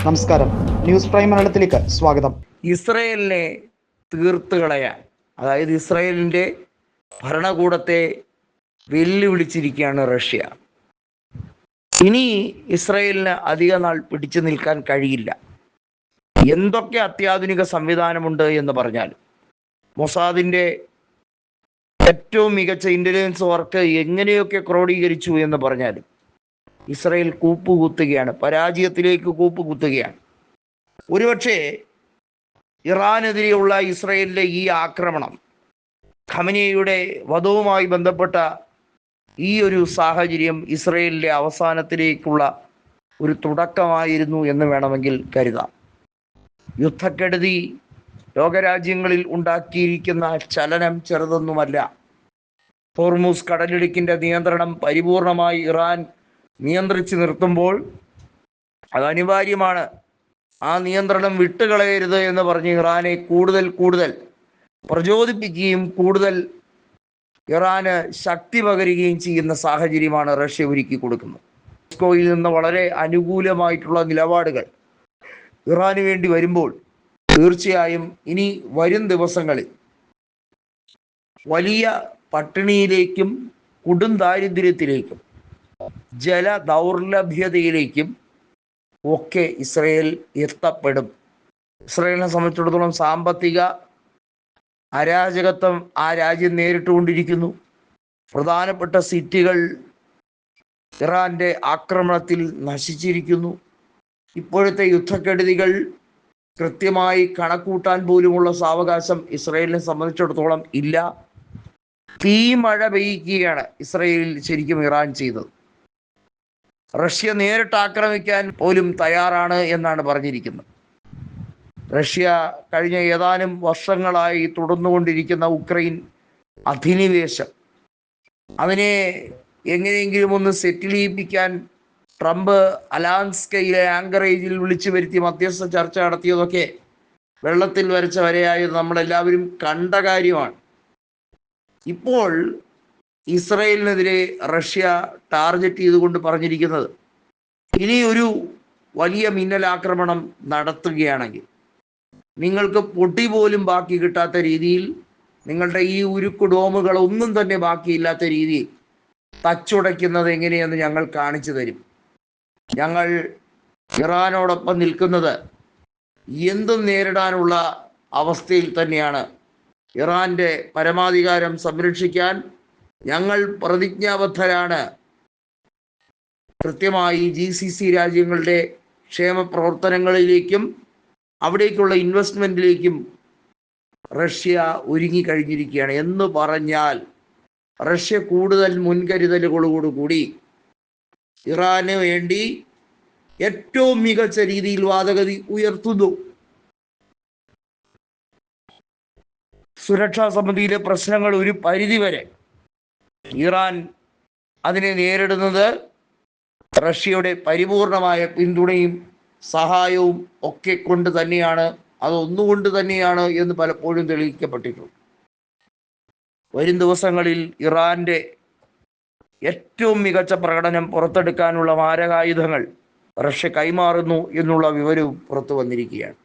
നമസ്കാരം, news prime മലയാളത്തിലേക്ക് സ്വാഗതം. ഇസ്രയേലിനെ തീർത്ത് കളയാൻ, അതായത് ഇസ്രയേലിൻ്റെ ഭരണകൂടത്തെ വെല്ലുവിളിച്ചിരിക്കുകയാണ് റഷ്യ. ഇനി ഇസ്രയേലിന് അധിക നാൾ പിടിച്ചു നിൽക്കാൻ കഴിയില്ല. എന്തൊക്കെ അത്യാധുനിക സംവിധാനമുണ്ട് എന്ന് പറഞ്ഞാൽ, മൊസാദിൻ്റെ ഏറ്റവും മികച്ച ഇൻ്റലിജൻസ് വർക്ക് എങ്ങനെയൊക്കെ ക്രോഡീകരിച്ചു എന്ന് പറഞ്ഞാലും ഇസ്രയേൽ കൂപ്പുകുത്തുകയാണ്, പരാജയത്തിലേക്ക് കൂപ്പുകുത്തുകയാണ്. ഒരുപക്ഷെ ഇറാനെതിരെയുള്ള ഇസ്രയേലിൻ്റെ ഈ ആക്രമണം ഖമനേയിയുടെ വധവുമായി ബന്ധപ്പെട്ട ഈ ഒരു സാഹചര്യം ഇസ്രയേലിൻ്റെ അവസാനത്തിലേക്കുള്ള ഒരു തുടക്കമായിരുന്നു എന്ന് വേണമെങ്കിൽ കരുതാം. യുദ്ധക്കെടുതി ലോകരാജ്യങ്ങളിൽ ഉണ്ടാക്കിയിരിക്കുന്ന ചലനം ചെറുതൊന്നുമല്ല. ഹോർമൂസ് കടലിടുക്കിൻ്റെ നിയന്ത്രണം പരിപൂർണമായി ഇറാൻ നിയന്ത്രിച്ച് നിർത്തുമ്പോൾ അത് അനിവാര്യമാണ്. ആ നിയന്ത്രണം വിട്ടുകളയരുത് എന്ന് പറഞ്ഞ് ഇറാനെ കൂടുതൽ പ്രചോദിപ്പിക്കുകയും കൂടുതൽ ഇറാന് ശക്തി പകരുകയും ചെയ്യുന്ന സാഹചര്യമാണ് റഷ്യ ഒരുക്കി കൊടുക്കുന്നത്. മോസ്കോയിൽ നിന്ന് വളരെ അനുകൂലമായിട്ടുള്ള നിലപാടുകൾ ഇറാന് വേണ്ടി വരുമ്പോൾ തീർച്ചയായും ഇനി വരും ദിവസങ്ങളിൽ വലിയ പട്ടിണിയിലേക്കും കൊടും ദാരിദ്ര്യത്തിലേക്കും ജല ദൗർലഭ്യതയിലേക്കും ഒക്കെ ഇസ്രയേൽ എത്തപ്പെടും. ഇസ്രയേലിനെ സംബന്ധിച്ചിടത്തോളം സാമ്പത്തിക അരാജകത്വം ആ രാജ്യം നേരിട്ടുകൊണ്ടിരിക്കുന്നു. പ്രധാനപ്പെട്ട സിറ്റികൾ ഇറാന്റെ ആക്രമണത്തിൽ നശിച്ചിരിക്കുന്നു. ഇപ്പോഴത്തെ യുദ്ധക്കെടുതികൾ കൃത്യമായി കണക്കൂട്ടാൻ പോലുമുള്ള സാവകാശം ഇസ്രയേലിനെ സംബന്ധിച്ചിടത്തോളം ഇല്ല. തീമഴ പെയ്യുകയാണ് ഇസ്രയേലിൽ ശരിക്കും ഇറാൻ ചെയ്തത്. റഷ്യ നേരിട്ട് ആക്രമിക്കാൻ പോലും തയ്യാറാണ് എന്നാണ് പറഞ്ഞിരിക്കുന്നത്. റഷ്യ കഴിഞ്ഞ ഏതാനും വർഷങ്ങളായി തുടർന്നുകൊണ്ടിരിക്കുന്ന ഉക്രൈൻ അധിനിവേശം, അതിനെ എങ്ങനെയെങ്കിലും ഒന്ന് സെറ്റിൽ ചെയ്യിപ്പിക്കാൻ ട്രംപ് അലാസ്കയിലെ ആങ്കറേജിൽ വിളിച്ചു വരുത്തി മധ്യസ്ഥ ചർച്ച നടത്തിയതൊക്കെ വെള്ളത്തിൽ വരച്ച വരെയായത് നമ്മളെല്ലാവരും കണ്ട കാര്യമാണ്. ഇപ്പോൾ ഇസ്രയേലിനെതിരെ റഷ്യ ടാർഗറ്റ് ചെയ്തുകൊണ്ട് പറഞ്ഞിരിക്കുന്നത്, ഇനി ഒരു വലിയ മിന്നലാക്രമണം നടത്തുകയാണെങ്കിൽ നിങ്ങൾക്ക് പൊടി പോലും ബാക്കി കിട്ടാത്ത രീതിയിൽ, നിങ്ങളുടെ ഈ ഉരുക്കു ഡോമുകൾ ഒന്നും തന്നെ ബാക്കിയില്ലാത്ത രീതിയിൽ തച്ചുടയ്ക്കുന്നത് എങ്ങനെയെന്ന് ഞങ്ങൾ കാണിച്ചു തരും. ഞങ്ങൾ ഇറാനോടൊപ്പം നിൽക്കുന്നത് എന്തും നേരിടാനുള്ള അവസ്ഥയിൽ തന്നെയാണ്. ഇറാന്റെ പരമാധികാരം സംരക്ഷിക്കാൻ ഞങ്ങൾ പ്രതിജ്ഞാബദ്ധരാണ്. കൃത്യമായി GCC രാജ്യങ്ങളുടെ ക്ഷേമ പ്രവർത്തനങ്ങളിലേക്കും അവിടേക്കുള്ള ഇൻവെസ്റ്റ്മെന്റിലേക്കും റഷ്യ ഒരുങ്ങിക്കഴിഞ്ഞിരിക്കുകയാണ്. എന്ന് പറഞ്ഞാൽ റഷ്യ കൂടുതൽ മുൻകരുതലുകളോടുകൂടി ഇറാന് വേണ്ടി ഏറ്റവും മികച്ച രീതിയിൽ വാദഗതി ഉയർത്തുന്നു. സുരക്ഷാ സമിതിയിലെ പ്രശ്നങ്ങൾ ഒരു പരിധിവരെ ഇറാൻ അതിനെ നേരിടുന്നത് റഷ്യയുടെ പരിപൂർണമായ പിന്തുണയും സഹായവും ഒക്കെ കൊണ്ട് തന്നെയാണ്, അതൊന്നുകൊണ്ട് തന്നെയാണ് എന്ന് പലപ്പോഴും തെളിയിക്കപ്പെട്ടിട്ടുണ്ട്. വരും ദിവസങ്ങളിൽ ഇറാന്റെ ഏറ്റവും മികച്ച പ്രകടനം പുറത്തെടുക്കാനുള്ള മാരകായുധങ്ങൾ റഷ്യ കൈമാറുന്നു എന്നുള്ള വിവരവും പുറത്തു വന്നിരിക്കുകയാണ്.